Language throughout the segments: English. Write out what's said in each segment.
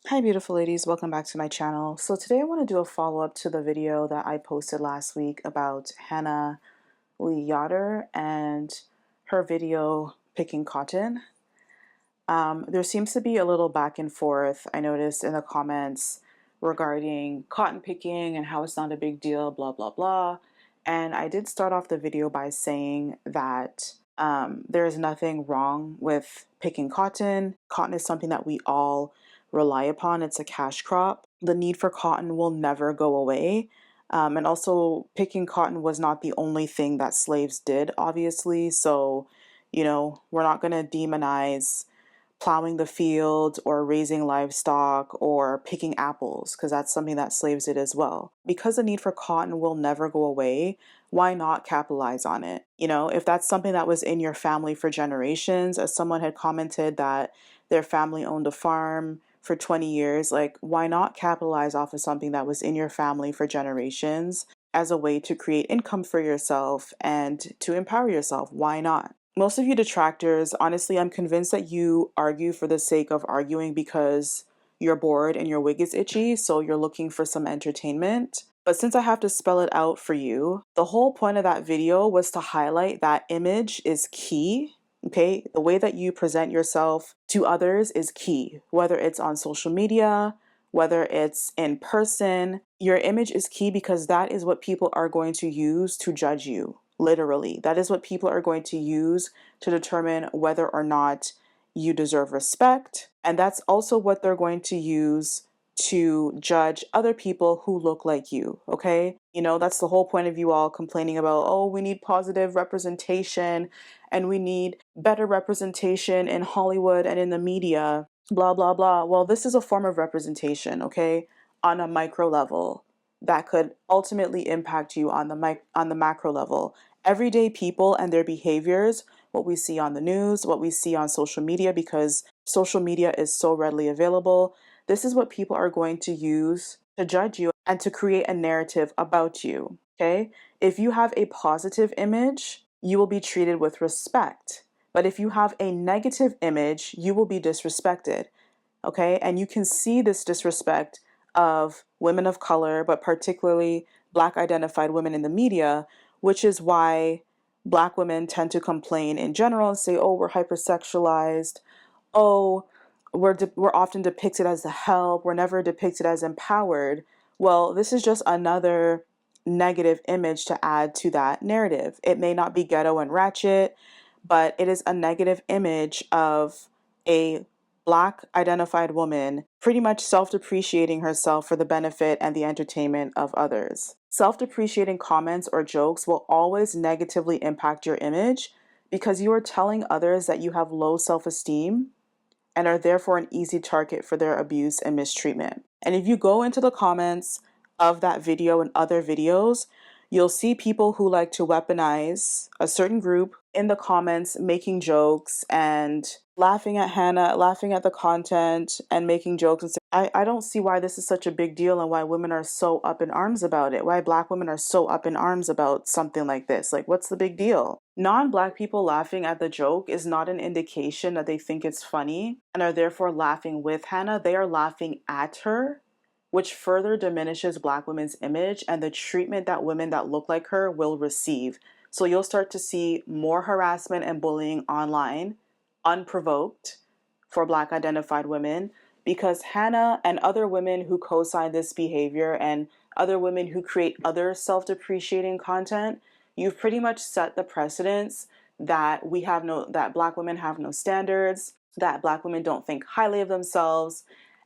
Hi beautiful ladies, welcome back to my channel. So today I want to do a follow-up to the video that I posted last week about Hannah Lee Yoder and her video picking cotton. There seems to be a little back and forth, I noticed in the comments regarding cotton picking and how it's not a big deal, blah blah blah. And I did start off the video by saying that there is nothing wrong with picking cotton. Cotton is something that we all rely upon. It's a cash crop. The need for cotton will never go away. And also, picking cotton was not the only thing that slaves did, obviously. So, we're not going to demonize plowing the field or raising livestock or picking apples, because that's something that slaves did as well. Because the need for cotton will never go away, why not capitalize on it? If that's something that was in your family for generations, as someone had commented that their family owned a farm for 20 years, like, why not capitalize off of something that was in your family for generations as a way to create income for yourself and to empower yourself? Why not? Most of you detractors, honestly, I'm convinced that you argue for the sake of arguing because you're bored and your wig is itchy, so you're looking for some entertainment. But since I have to spell it out for you, the whole point of that video was to highlight that image is key. Okay, the way that you present yourself to others is key, whether it's on social media, whether it's in person. Your image is key because that is what people are going to use to judge you. Literally, that is what people are going to use to determine whether or not you deserve respect. And that's also what they're going to use to judge other people who look like you. Okay. That's the whole point of you all complaining about, oh, we need positive representation and we need better representation in Hollywood and in the media, blah, blah, blah. Well, this is a form of representation, okay, on a micro level that could ultimately impact you on the macro level. Everyday people and their behaviors, what we see on the news, what we see on social media, because social media is so readily available. This is what people are going to use to judge you and to create a narrative about you. Okay? If you have a positive image, you will be treated with respect. But if you have a negative image, you will be disrespected. Okay? And you can see this disrespect of women of color, but particularly Black identified women in the media, which is why Black women tend to complain in general and say, oh, we're hypersexualized. Oh, we're often depicted as the help. We're never depicted as empowered. Well, this is just another negative image to add to that narrative. It may not be ghetto and ratchet, but it is a negative image of a Black identified woman pretty much self-depreciating herself for the benefit and the entertainment of others. Self-depreciating comments or jokes will always negatively impact your image because you are telling others that you have low self-esteem and are therefore an easy target for their abuse and mistreatment. And if you go into the comments of that video and other videos, you'll see people who like to weaponize a certain group in the comments, making jokes and laughing at Hannah, laughing at the content and making jokes. And I don't see why this is such a big deal and why women are so up in arms about it. Why Black women are so up in arms about something like this. Like, what's the big deal? Non-Black people laughing at the joke is not an indication that they think it's funny and are therefore laughing with Hannah. They are laughing at her, which further diminishes Black women's image and the treatment that women that look like her will receive. So you'll start to see more harassment and bullying online, unprovoked, for Black identified women, because Hannah and other women who co-sign this behavior and other women who create other self-depreciating content, you've pretty much set the precedence that that Black women have no standards, that Black women don't think highly of themselves,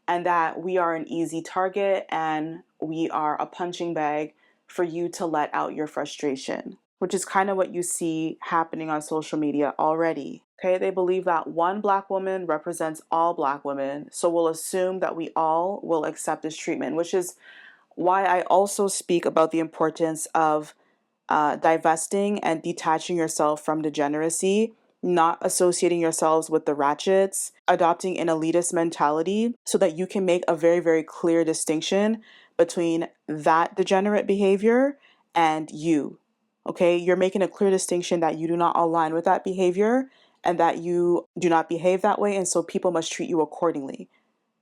and that we are an easy target and we are a punching bag for you to let out your frustration, which is kind of what you see happening on social media already. Okay, they believe that one Black woman represents all Black women, so we'll assume that we all will accept this treatment, which is why I also speak about the importance of divesting and detaching yourself from degeneracy, not associating yourselves with the ratchets, adopting an elitist mentality so that you can make a very, very clear distinction between that degenerate behavior and you. Okay, you're making a clear distinction that you do not align with that behavior and that you do not behave that way, and so people must treat you accordingly.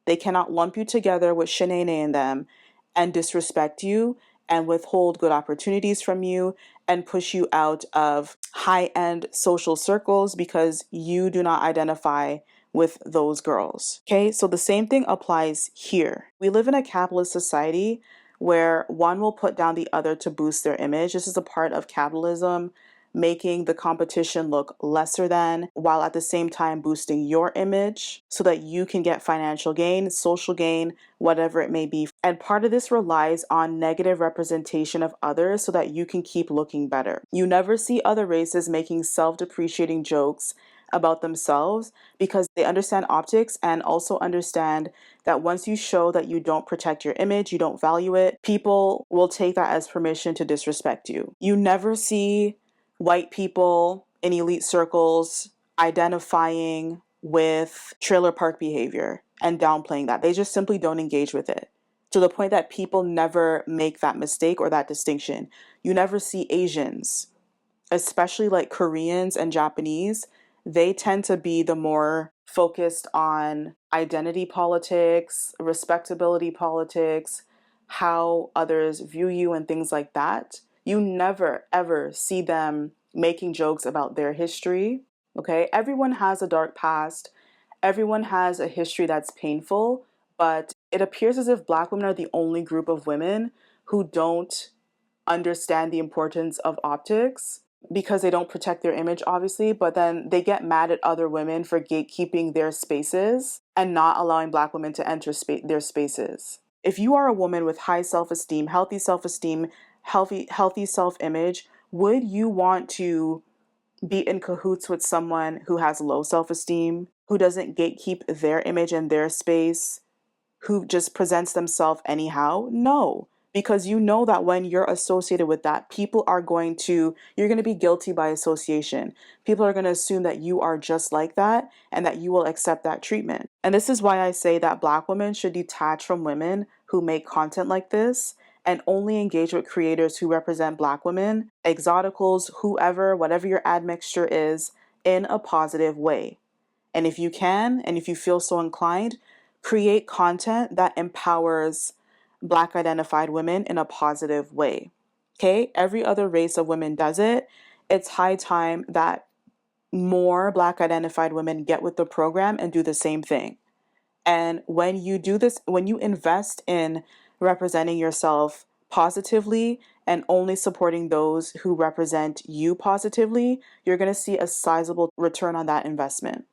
They cannot lump you together with Shanae and them and disrespect you and withhold good opportunities from you and push you out of high-end social circles because you do not identify with those girls. Okay, so the same thing applies here. We live in a capitalist society where one will put down the other to boost their image. This is a part of capitalism, making the competition look lesser than, while at the same time boosting your image so that you can get financial gain, social gain, whatever it may be. And part of this relies on negative representation of others so that you can keep looking better. You never see other races making self-depreciating jokes about themselves because they understand optics and also understand that once you show that you don't protect your image, you don't value it, people will take that as permission to disrespect you. You never see white people in elite circles identifying with trailer park behavior and downplaying that. They just simply don't engage with it, to the point that people never make that mistake or that distinction. You never see Asians, especially like Koreans and Japanese. They tend to be the more focused on identity politics, respectability politics, how others view you, and things like that. You never ever see them making jokes about their history. Okay, everyone has a dark past, everyone has a history that's painful, but it appears as if Black women are the only group of women who don't understand the importance of optics because they don't protect their image, obviously, but then they get mad at other women for gatekeeping their spaces and not allowing Black women to enter their spaces. If you are a woman with high self-esteem, healthy self-image, would you want to be in cahoots with someone who has low self-esteem, who doesn't gatekeep their image and their space, who just presents themselves anyhow? No, because you know that when you're associated with that, you're going to be guilty by association. People are going to assume that you are just like that and that you will accept that treatment. And this is why I say that Black women should detach from women who make content like this and only engage with creators who represent Black women, exoticals, whoever, whatever your admixture is, in a positive way. And if you can, and if you feel so inclined, create content that empowers Black identified women in a positive way. Okay? Every other race of women does it. It's high time that more Black identified women get with the program and do the same thing. And when you do this, when you invest in representing yourself positively and only supporting those who represent you positively, you're going to see a sizable return on that investment.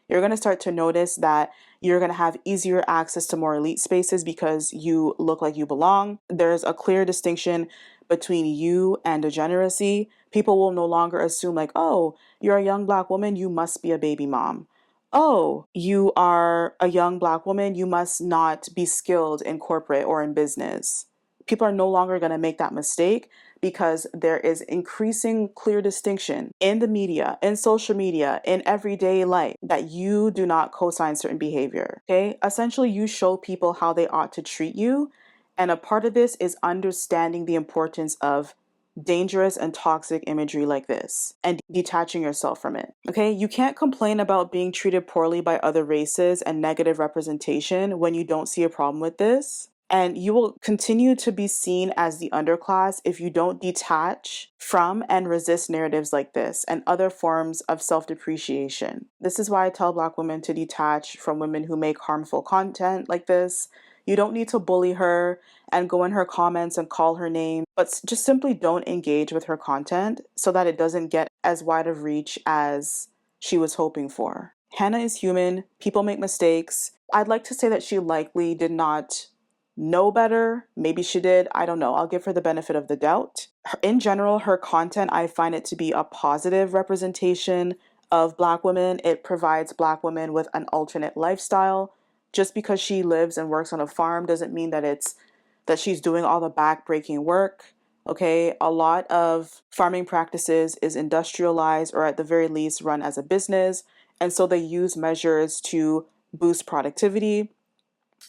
You're going to start to notice that you're going to have easier access to more elite spaces because you look like you belong. There's a clear distinction between you and degeneracy. People will no longer assume like, oh, you're a young Black woman, you must be a baby mom. Oh, you are a young Black woman, you must not be skilled in corporate or in business. People are no longer going to make that mistake because there is increasing clear distinction in the media, in social media, in everyday life that you do not co-sign certain behavior. Okay? Essentially, you show people how they ought to treat you. And a part of this is understanding the importance of dangerous and toxic imagery like this and detaching yourself from it. Okay, you can't complain about being treated poorly by other races and negative representation when you don't see a problem with this. And you will continue to be seen as the underclass if you don't detach from and resist narratives like this and other forms of self-depreciation. This is why I tell Black women to detach from women who make harmful content like this. You don't need to bully her and go in her comments and call her name, but just simply don't engage with her content so that it doesn't get as wide of reach as she was hoping for. Hannah is human. People make mistakes. I'd like to say that she likely did not know better. Maybe she did. I don't know. I'll give her the benefit of the doubt. In general, her content, I find it to be a positive representation of Black women. It provides Black women with an alternate lifestyle. Just because she lives and works on a farm doesn't mean that she's doing all the back-breaking work. Okay, a lot of farming practices is industrialized or at the very least run as a business. And so they use measures to boost productivity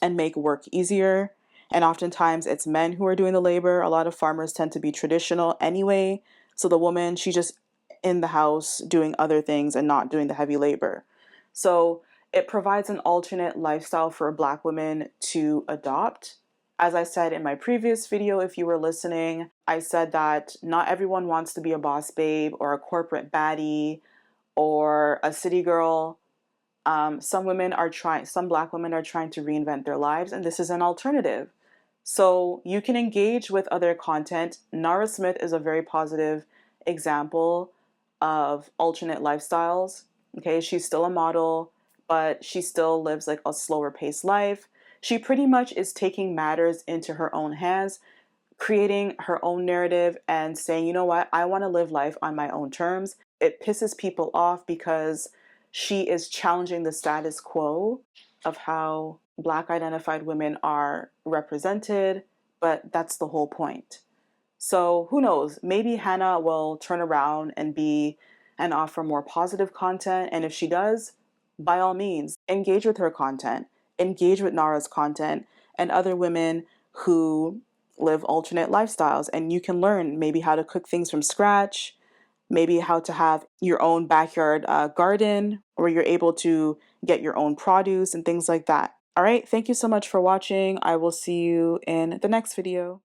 and make work easier. And oftentimes it's men who are doing the labor. A lot of farmers tend to be traditional anyway. So the woman, she's just in the house doing other things and not doing the heavy labor. So It provides an alternate lifestyle for Black women to adopt. As I said in my previous video, if you were listening, I said that not everyone wants to be a boss babe or a corporate baddie or a city girl. Some Black women are trying to reinvent their lives, and this is an alternative. So you can engage with other content. Nara Smith is a very positive example of alternate lifestyles. Okay, she's still a model, but she still lives like a slower paced life. She pretty much is taking matters into her own hands, creating her own narrative and saying, you know what, I want to live life on my own terms. It pisses people off because she is challenging the status quo of how Black identified women are represented, but that's the whole point. So who knows? Maybe Hannah will turn around and offer more positive content. And if she does, by all means, engage with her content, engage with Nara's content and other women who live alternate lifestyles. And you can learn maybe how to cook things from scratch, maybe how to have your own backyard garden where you're able to get your own produce and things like that. All right. Thank you so much for watching. I will see you in the next video.